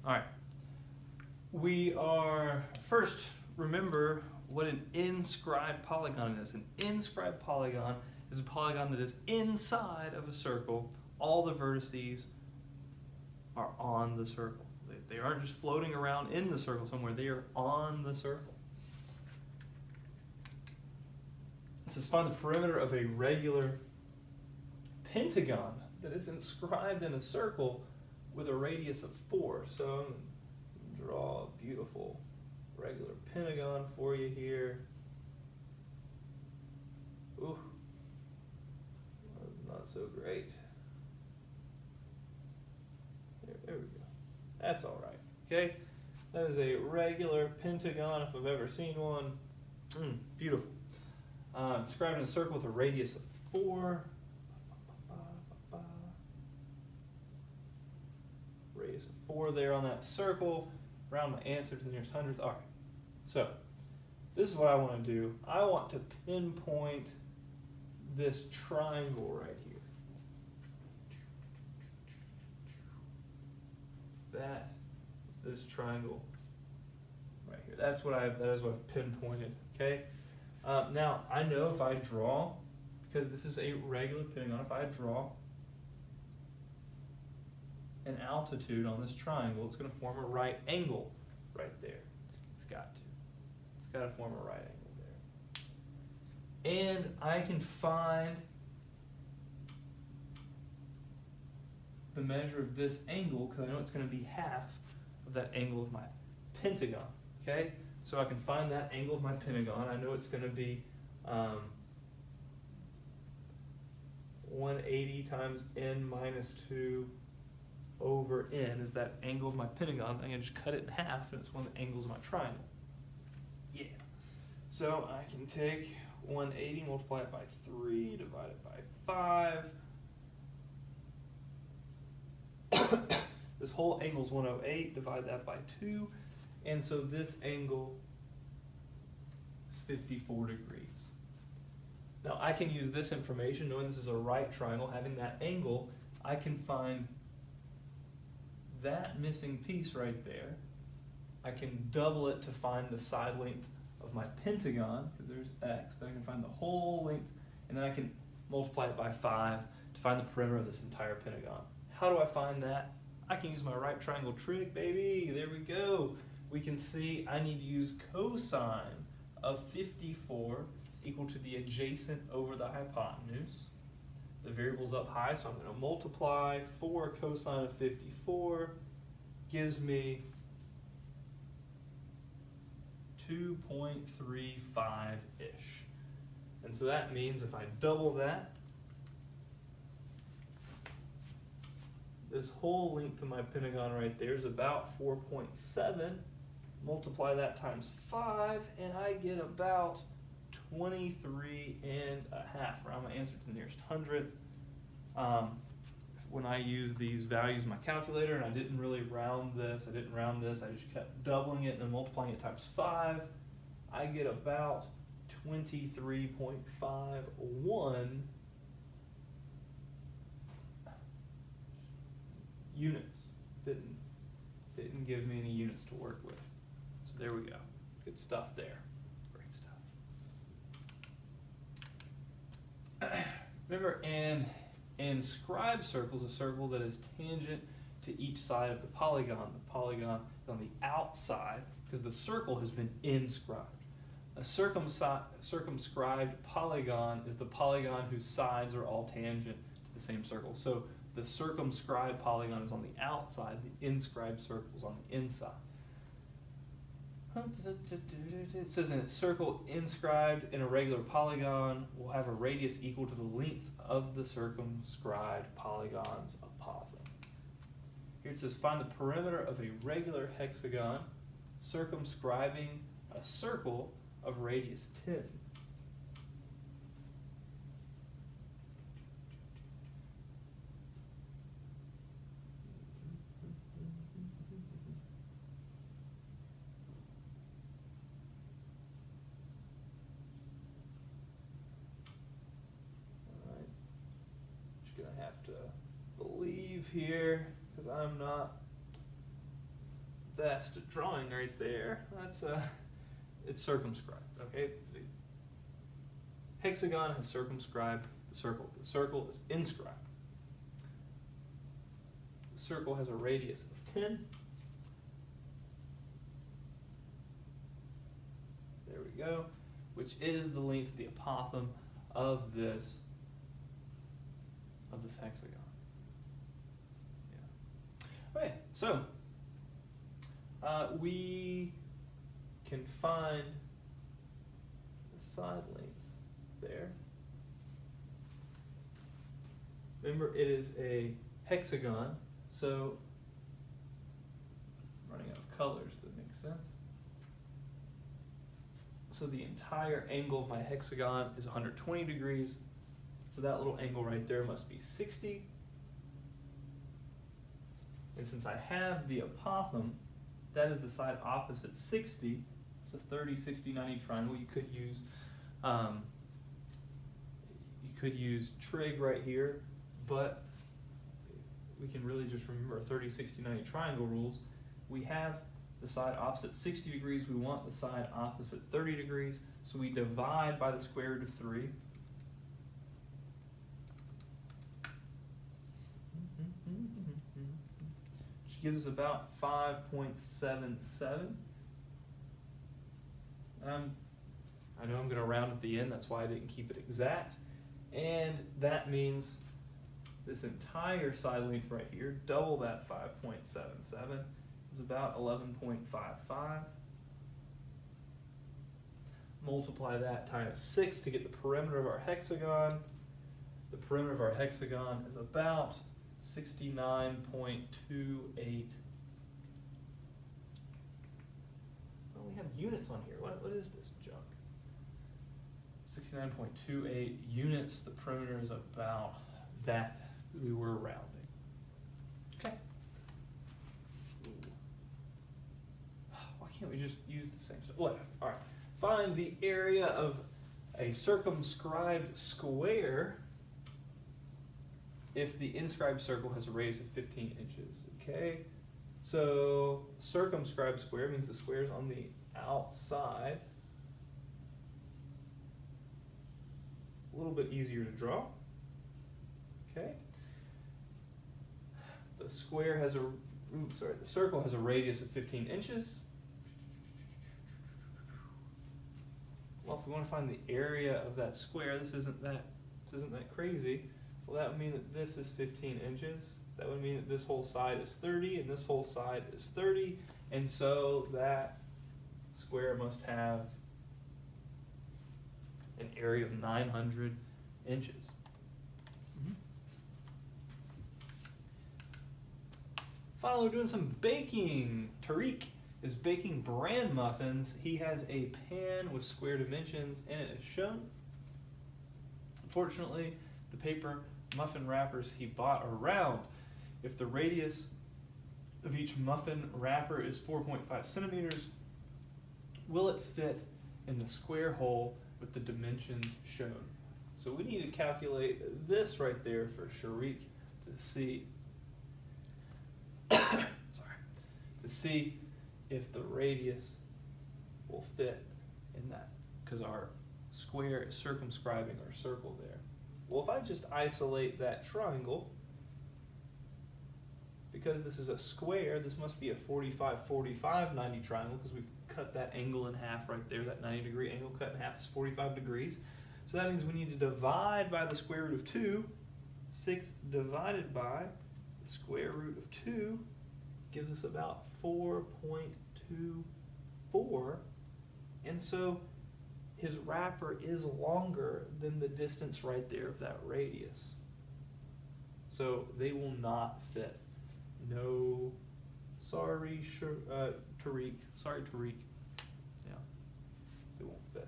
All right. We are, first, remember what an inscribed polygon is. An inscribed polygon is a polygon that is inside of a circle. All the vertices are on the circle. They aren't just floating around in the circle somewhere, they are on the circle. It says find the perimeter of a regular pentagon that is inscribed in a circle with a radius of 4. So I'm going to draw a beautiful regular pentagon for you here. Ooh, not so great. There we go. That's all right. Okay, that is a regular pentagon if I've ever seen one. Beautiful. Described in a circle with a radius of 4. Radius of 4 there on that circle. Round my answer to the nearest hundredth. All right. So this is what I want to do. I want to pinpoint this triangle right here. That is this triangle right here. That is what I've pinpointed. Okay. Now I know if I draw, because this is a regular pentagon, if I draw an altitude on this triangle, it's going to form a right angle right there. It's got to. It's got to form a right angle there. And I can find the measure of this angle because I know it's going to be half of that angle of my pentagon. Okay? So I can find that angle of my pentagon. I know it's going to be 180 times n minus 2 over n is that angle of my pentagon. I can just cut it in half, and it's one of the angles of my triangle. Yeah. So I can take 180, multiply it by 3, divide it by 5. This whole angle is 108, divide that by 2. And so this angle is 54 degrees. Now I can use this information, knowing this is a right triangle, having that angle, I can find that missing piece right there. I can double it to find the side length of my pentagon, because there's x, then I can find the whole length, and then I can multiply it by 5 to find the perimeter of this entire pentagon. How do I find that? I can use my right triangle trick, baby. There we go. We can see I need to use cosine of 54 is equal to the adjacent over the hypotenuse. The variable's up high, so I'm going to multiply 4 cosine of 54 gives me 2.35-ish. And so that means if I double that, this whole length of my pentagon right there is about 4.7. Multiply that times 5, and I get about 23 and a half. Round my answer to the nearest hundredth. When I use these values in my calculator, and I didn't really round this, I just kept doubling it and then multiplying it times 5, I get about 23.51 units. Didn't give me any units to work with. So there we go. Good stuff there. Great stuff. Remember, an inscribed circle is a circle that is tangent to each side of the polygon. The polygon is on the outside because the circle has been inscribed. A circumscribed polygon is the polygon whose sides are all tangent to the same circle. So the circumscribed polygon is on the outside, the inscribed circle is on the inside. It says in a circle inscribed in a regular polygon will have a radius equal to the length of the circumscribed polygon's apothem. Here it says find the perimeter of a regular hexagon circumscribing a circle of radius 10. Gonna have to believe here because I'm not best at drawing right there. That's it's circumscribed, okay? The hexagon has circumscribed the circle. The circle is inscribed. The circle has a radius of 10. There we go, which is the length, the apothem of this hexagon. Yeah. Okay, so we can find the side length there. Remember, it is a hexagon, so I'm running out of colors that make sense. So the entire angle of my hexagon is 120 degrees. So that little angle right there must be 60. And since I have the apothem, that is the side opposite 60. It's a 30, 60, 90 triangle. You could use trig right here, but we can really just remember 30, 60, 90 triangle rules. We have the side opposite 60 degrees. We want the side opposite 30 degrees. So we divide by the square root of 3. Which gives us about 5.77. I know I'm going to round at the end, that's why I didn't keep it exact. And that means this entire side length right here, double that 5.77, is about 11.55. Multiply that times 6 to get the perimeter of our hexagon. The perimeter of our hexagon is about 69.28. Well, we have units on here. What is this junk? 69.28 units. The perimeter is about that. We were rounding. Okay. Why can't we just use the same stuff? Whatever. All right. Find the area of a circumscribed square if the inscribed circle has a radius of 15 inches. Okay. So circumscribed square means the square is on the outside. A little bit easier to draw. Okay. The square has the circle has a radius of 15 inches. Well, if we want to find the area of that square, this isn't that crazy. Well, that would mean that this is 15 inches. That would mean that this whole side is 30, and this whole side is 30, and so that square must have an area of 900 inches. Finally, we're doing some baking. Tariq is baking bran muffins. He has a pan with square dimensions, and it is shown. Unfortunately, the paper muffin wrappers he bought are round. If the radius of each muffin wrapper is 4.5 centimeters, will it fit in the square hole with the dimensions shown? So we need to calculate this right there for Tariq to see to see if the radius will fit in that, because our square is circumscribing our circle there. Well, if I just isolate that triangle, because this is a square, this must be a 45, 45, 90 triangle, because we've cut that angle in half right there. That 90 degree angle cut in half is 45 degrees. So that means we need to divide by the square root of 2. 6 divided by the square root of 2 gives us about 4.24. And so his wrapper is longer than the distance right there of that radius. So they will not fit. No, sorry, Tariq. Sorry, Tariq. Yeah, they won't fit.